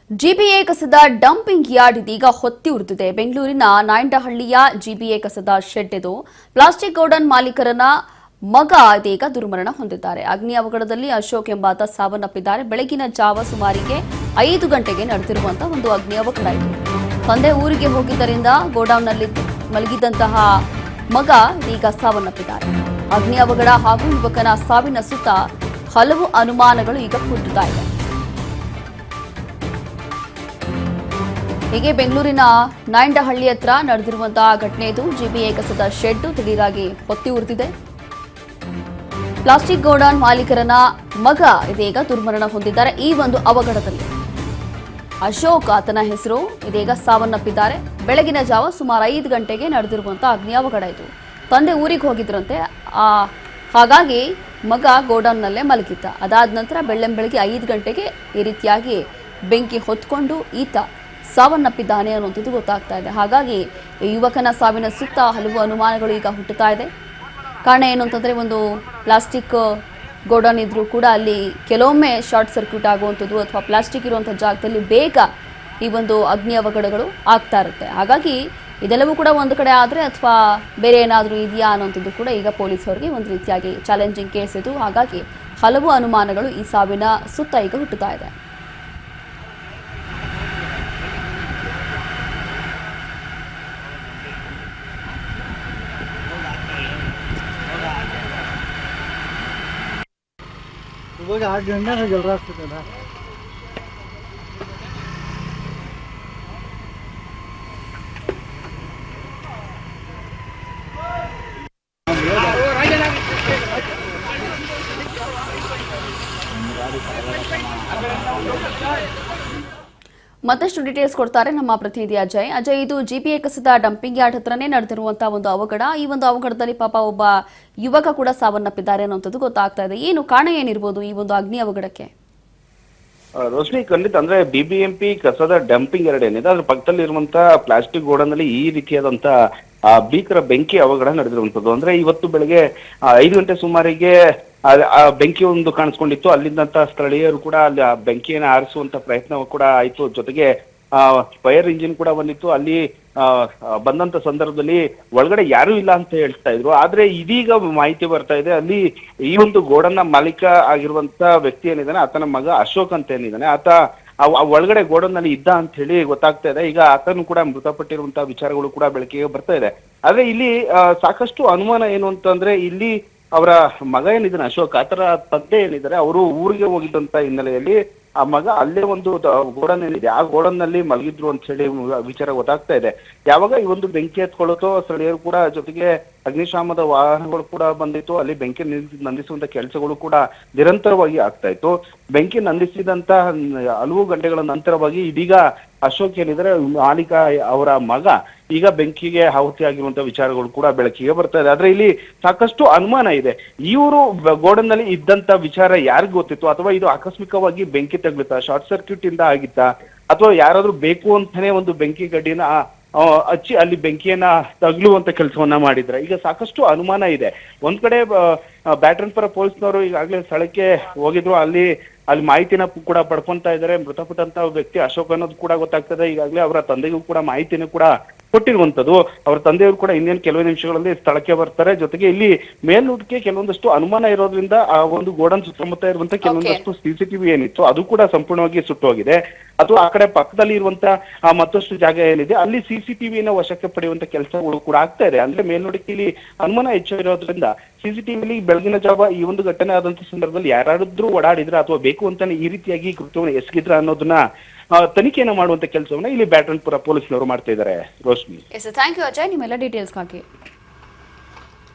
GBA ಕಸದ dumping yard ಇದೀಗ ಹೊತ್ತಿ ಉರಿದಿದೆ. ಬೆಂಗಳೂರಿನ ನಾಯಂಡಹಳ್ಳಿಯ ಜಿಬಿಎ ಕಸದ ಶೆಡ್ ಇದು. ಪ್ಲಾಸ್ಟಿಕ್ ಗೋಡನ್ ಮಾಲೀಕರನ್ನ ಮಗ ಇದೀಗ ದುರ್ಮರಣ ಹೊಂದಿದ್ದಾರೆ. ಅಗ್ನಿ ಅವಘಡದಲ್ಲಿ ಅಶೋಕ್ ಎಂಬಾತ ಸಾವನ್ನಪ್ಪಿದ್ದಾರೆ. ಬೆಳಗಿನ ಜಾವ ಸುಮಾರಿಗೆ 5 ಗಂಟೆಗೆ ನಡೆದಿರುವಂತಹ ಒಂದು ಅಗ್ನಿ ಅವಘಡ ಇದು. ತಂದೆ ಊರಿಗೆ ಹೋಗಿದ್ದರಿಂದ ಗೋಡೌನ್ನಲ್ಲಿ ಮಲಗಿದ್ದಂತಹ ಮಗ ಇದೀಗ ಸಾವನ್ನಪ್ಪಿದ್ದಾರೆ. ಅಗ್ನಿ ಅವಘಡ ಹಾಗೂ ಯುವಕನ ಸಾವಿನ ಸುತ್ತ ಹಲವು ಅನುಮಾನಗಳು ಈಗ ಹುಟ್ಟುತ್ತಾ ಇದೆ. ಹೀಗೆ ಬೆಂಗಳೂರಿನ ನಾಯಂಡಹಳ್ಳಿ ಹತ್ರ ನಡೆದಿರುವಂತಹ ಘಟನೆ ಇದು. ಜಿಬಿಎ ಕಸದ ಶೆಡ್ ದಿಢೀರಾಗಿ ಹೊತ್ತಿ ಉರಿದಿದೆ. ಪ್ಲಾಸ್ಟಿಕ್ ಗೋಡೌನ್ ಮಾಲೀಕರನ ಮಗ ಇದೀಗ ದುರ್ಮರಣ ಹೊಂದಿದ್ದಾರೆ. ಈ ಒಂದು ಅವಘಡದಲ್ಲಿ ಅಶೋಕ್ ಆತನ ಹೆಸರು ಇದೀಗ ಸಾವನ್ನಪ್ಪಿದ್ದಾರೆ. ಬೆಳಗಿನ ಜಾವ ಸುಮಾರು 5 ಗಂಟೆಗೆ ನಡೆದಿರುವಂತಹ ಅಗ್ನಿ ಅವಘಡ ಇದು. ತಂದೆ ಊರಿಗೆ ಹೋಗಿದ್ರಂತೆ, ಹಾಗಾಗಿ ಮಗ ಗೋಡೌನ್ನಲ್ಲೇ ಮಲಗಿದ್ದ. ಅದಾದ ನಂತರ ಬೆಳ್ಳಂಬೆಳಗ್ಗೆ 5 ಗಂಟೆಗೆ ಈ ರೀತಿಯಾಗಿ ಬೆಂಕಿ ಹೊತ್ಕೊಂಡು ಈತ ಸಾವನ್ನಪ್ಪಿದ್ದಾನೆ ಅನ್ನುವಂಥದ್ದು ಗೊತ್ತಾಗ್ತಾ ಇದೆ. ಹಾಗಾಗಿ ಯುವಕನ ಸಾವಿನ ಸುತ್ತ ಹಲವು ಅನುಮಾನಗಳು ಈಗ ಹುಟ್ಟುತ್ತಾ ಇದೆ. ಕಾರಣ ಏನು ಅಂತಂದರೆ, ಒಂದು ಪ್ಲಾಸ್ಟಿಕ್ ಗೋಡೌನ್ ಇದ್ರೂ ಕೂಡ ಅಲ್ಲಿ ಕೆಲವೊಮ್ಮೆ ಶಾರ್ಟ್ ಸರ್ಕ್ಯೂಟ್ ಆಗುವಂಥದ್ದು ಅಥವಾ ಪ್ಲಾಸ್ಟಿಕ್ ಇರುವಂಥ ಜಾಗದಲ್ಲಿ ಬೇಗ ಈ ಒಂದು ಅಗ್ನಿ ಅವಘಡಗಳು ಆಗ್ತಾ ಇರುತ್ತೆ. ಹಾಗಾಗಿ ಇದೆಲ್ಲವೂ ಕೂಡ ಒಂದು ಕಡೆ ಆದರೆ ಅಥವಾ ಬೇರೆ ಏನಾದರೂ ಇದೆಯಾ ಅನ್ನೋಂಥದ್ದು ಕೂಡ ಈಗ ಪೊಲೀಸರಿಗೆ ಒಂದು ರೀತಿಯಾಗಿ ಚಾಲೆಂಜಿಂಗ್ ಕೇಸ್ ಇದು. ಹಾಗಾಗಿ ಹಲವು ಅನುಮಾನಗಳು ಈ ಸಾವಿನ ಸುತ್ತ ಈಗ ಹುಟ್ಟುತ್ತಾ ಇದೆ. सुबह 8 घंटे में जल रहा था। ಮತ್ತಷ್ಟು ಡೀಟೇಲ್ಸ್ ಕೊಡ್ತಾರೆ ನಮ್ಮ ಪ್ರತಿನಿಧಿ ಅಜಯ್. ಇದು ಜಿಬಿಎ ಕಸದ ಡಂಪಿಂಗ್ ಯಾರ್ಡ್ ಹತ್ರನೇ ನಡೆದಿರುವಂತಹ ಒಂದು ಅವಘಡ. ಈ ಒಂದು ಅವಘಡದಲ್ಲಿ ಪಾಪ ಒಬ್ಬ ಯುವಕ ಕೂಡ ಸಾವನ್ನಪ್ಪಿದ್ದಾರೆ ಅನ್ನೋಂಥದ್ದು ಗೊತ್ತಾಗ್ತಾ ಇದೆ. ಏನು ಕಾರಣ ಏನಿರ್ಬೋದು ಈ ಒಂದು ಅಗ್ನಿ ಅವಘಡಕ್ಕೆ? ರೋಶ್ನಿ, ಖಂಡಿತ ಅಂದ್ರೆ ಬಿಬಿಎಂಪಿ ಕಸದ ಡಂಪಿಂಗ್ ಯಾರ್ಡ್ ಏನಿದೆ ಅದ್ರ ಪಕ್ಕದಲ್ಲಿ ಇರುವಂತಹ ಪ್ಲಾಸ್ಟಿಕ್ ಗೋಡನ್ನಲ್ಲಿ ಈ ರೀತಿಯಾದಂತ ಭೀಕರ ಬೆಂಕಿ ಅವಘಡ ನಡೆದಿರುವಂತದ್ದು. ಅಂದ್ರೆ ಇವತ್ತು ಬೆಳಗ್ಗೆ 5 ಗಂಟೆ ಸುಮಾರಿಗೆ ಬೆಂಕಿ ಒಂದು ಕಾಣಿಸ್ಕೊಂಡಿತ್ತು. ಅಲ್ಲಿದ್ದಂತ ಸ್ಥಳೀಯರು ಕೂಡ ಅಲ್ಲಿ ಆ ಬೆಂಕಿಯನ್ನು ಆರಿಸುವಂತ ಪ್ರಯತ್ನ ಕೂಡ ಆಯ್ತು. ಜೊತೆಗೆ ಫೈರ್ ಇಂಜಿನ್ ಕೂಡ ಬಂದಿತ್ತು. ಅಲ್ಲಿ ಬಂದಂತ ಸಂದರ್ಭದಲ್ಲಿ ಒಳಗಡೆ ಯಾರು ಇಲ್ಲ ಅಂತ ಹೇಳ್ತಾ ಇದ್ರು. ಆದ್ರೆ ಇದೀಗ ಮಾಹಿತಿ ಬರ್ತಾ ಇದೆ, ಅಲ್ಲಿ ಈ ಒಂದು ಗೋಡನ್ನ ಮಾಲೀಕ ಆಗಿರುವಂತ ವ್ಯಕ್ತಿ ಏನಿದ್ದಾನೆ, ಆತನ ಮಗ ಅಶೋಕ್ ಅಂತ ಏನಿದ್ದಾನೆ, ಆತ ಒಳಗಡೆ ಗೋಡನ್ನಲ್ಲಿ ಇದ್ದ ಅಂತ ಹೇಳಿ ಗೊತ್ತಾಗ್ತಾ ಇದೆ. ಈಗ ಆತನು ಕೂಡ ಮೃತಪಟ್ಟಿರುವಂತಹ ವಿಚಾರಗಳು ಕೂಡ ಬೆಳಕಿಗೆ ಬರ್ತಾ ಇದೆ. ಆದ್ರೆ ಇಲ್ಲಿ ಸಾಕಷ್ಟು ಅನುಮಾನ ಏನು ಅಂತಂದ್ರೆ, ಇಲ್ಲಿ ಅವರ ಮಗ ಏನಿದ್ದಾನೆ ಅಶೋಕ್, ಆತರ ತಂದೆ ಏನಿದ್ದಾರೆ ಅವರು ಊರಿಗೆ ಹೋಗಿದ್ದಂತ ಹಿನ್ನೆಲೆಯಲ್ಲಿ ಆ ಮಗ ಅಲ್ಲೇ ಒಂದು ಗೋಡನ್ ಏನಿದೆ ಆ ಗೋಡನ್ ನಲ್ಲಿ ಮಲಗಿದ್ರು ಅಂತ ಹೇಳಿ ವಿಚಾರ ಗೊತ್ತಾಗ್ತಾ ಇದೆ. ಯಾವಾಗ ಈ ಒಂದು ಬೆಂಕಿ ಹತ್ಕೊಳ್ಳುತ್ತೋ ಸ್ಥಳೀಯರು ಕೂಡ, ಜೊತೆಗೆ ಅಗ್ನಿಶಾಮದ ವಾಹನಗಳು ಕೂಡ ಬಂದಿತ್ತು. ಅಲ್ಲಿ ಬೆಂಕಿ ನಂದಿಸುವಂತ ಕೆಲಸಗಳು ಕೂಡ ನಿರಂತರವಾಗಿ ಆಗ್ತಾ ಇತ್ತು. ಬೆಂಕಿ ನಂದಿಸಿದಂತ ಹಲವು ಗಂಟೆಗಳ ನಂತರವಾಗಿ ಇದೀಗ ಅಶೋಕ್ ಏನಿದ್ರೆ ಮಾಲೀಕ ಅವರ ಮಗ ಈಗ ಬೆಂಕಿಗೆ ಆಹುತಿಯಾಗಿರುವಂತ ವಿಚಾರಗಳು ಕೂಡ ಬೆಳಕಿಗೆ ಬರ್ತಾ ಇದೆ. ಆದ್ರೆ ಇಲ್ಲಿ ಸಾಕಷ್ಟು ಅನುಮಾನ ಇದೆ. ಇವರು ಗೋಡನ್ ನಲ್ಲಿ ಇದ್ದಂತ ವಿಚಾರ ಯಾರಿಗೂ ಗೊತ್ತಿತ್ತು, ಅಥವಾ ಇದು ಆಕಸ್ಮಿಕವಾಗಿ ಬೆಂಕಿ ತಗ್ಲುತ್ತಾ, ಶಾರ್ಟ್ ಸರ್ಕ್ಯೂಟ್ ಇಂದ ಆಗಿತ್ತಾ, ಅಥವಾ ಯಾರಾದ್ರೂ ಬೇಕು ಅಂತಾನೆ ಒಂದು ಬೆಂಕಿ ಗಡ್ಡಿನ ಹಚ್ಚಿ ಅಲ್ಲಿ ಬೆಂಕಿಯನ್ನ ತಗ್ಲುವಂತ ಕೆಲಸವನ್ನ ಮಾಡಿದ್ರೆ. ಈಗ ಸಾಕಷ್ಟು ಅನುಮಾನ ಇದೆ. ಒಂದ್ ಕಡೆ ಬ್ಯಾಟನ್ಪುರ ಪೊಲೀಸ್ನವರು ಈಗಾಗಲೇ ಸ್ಥಳಕ್ಕೆ ಹೋಗಿದ್ರು. ಅಲ್ಲಿ ಮಾಹಿತಿನ ಕೂಡ ಪಡ್ಕೊಂತಾ ಇದ್ದಾರೆ. ಮೃತಪಟ್ಟಂತ ವ್ಯಕ್ತಿ ಅಶೋಕ್ ಅನ್ನೋದು ಕೂಡ ಗೊತ್ತಾಗ್ತದೆ. ಈಗಾಗಲೇ ಅವರ ತಂದೆಗೂ ಕೂಡ ಮಾಹಿತಿನೂ ಕೂಡ ಕೊಟ್ಟಿರುವಂತದ್ದು. ಅವರ ತಂದೆಯವರು ಕೂಡ ಇನ್ನೇನು ಕೆಲವೇ ನಿಮಿಷಗಳಲ್ಲಿ ಸ್ಥಳಕ್ಕೆ ಬರ್ತಾರೆ. ಜೊತೆಗೆ ಇಲ್ಲಿ ಮೇಲ್ನೋಟಕ್ಕೆ ಕೆಲವೊಂದಷ್ಟು ಅನುಮಾನ ಇರೋದ್ರಿಂದ ಆ ಒಂದು ಗೋಡನ್ ಸುತ್ತಮುತ್ತ ಇರುವಂತ ಕೆಲವೊಂದಷ್ಟು CCTV ಏನಿತ್ತು ಅದು ಕೂಡ ಸಂಪೂರ್ಣವಾಗಿ ಸುಟ್ಟೋಗಿದೆ. ಅಥವಾ ಆ ಕಡೆ ಪಕ್ಕದಲ್ಲಿ ಇರುವಂತ ಮತ್ತಷ್ಟು ಜಾಗ ಏನಿದೆ ಅಲ್ಲಿ CCTVನ ವಶಕ್ಕೆ ಪಡೆಯುವಂತ ಕೆಲಸಗಳು ಕೂಡ ಆಗ್ತಾ ಇದೆ. ಅಂದ್ರೆ ಮೇಲ್ನೋಟಕ್ಕೆ ಇಲ್ಲಿ ಅನುಮಾನ ಹೆಚ್ಚು ಇರೋದ್ರಿಂದ CCTVಲಿ ಬೆಳಗಿನ ಜಾವ ಈ ಒಂದು ಘಟನೆ ಆದಂತ ಸಂದರ್ಭದಲ್ಲಿ ಯಾರಾದ್ರೂ ಓಡಾಡಿದ್ರ ಅಥವಾ ಬೇಕು ಅಂತಾನೆ ಈ ರೀತಿಯಾಗಿ ಕೃತ್ಯವನ್ನು ಎಸಗಿದ್ರ ಅನ್ನೋದನ್ನ ತನಿಖೆಯನ್ನು ಮಾಡುವಂತ ಕೆಲಸವನ್ನ ಇಲ್ಲಿ ಬ್ಯಾಟನ್ಪುರ ಪೊಲೀಸ್ನವರು ಮಾಡ್ತಾ ಇದ್ದಾರೆ. ರೋಶ್ನಿ, ಥ್ಯಾಂಕ್ ಯು ಅಜಯ್, ನಿಮ್ಮೆಲ್ಲ ಡೀಟೇಲ್ಸ್ಗಾಗಿ.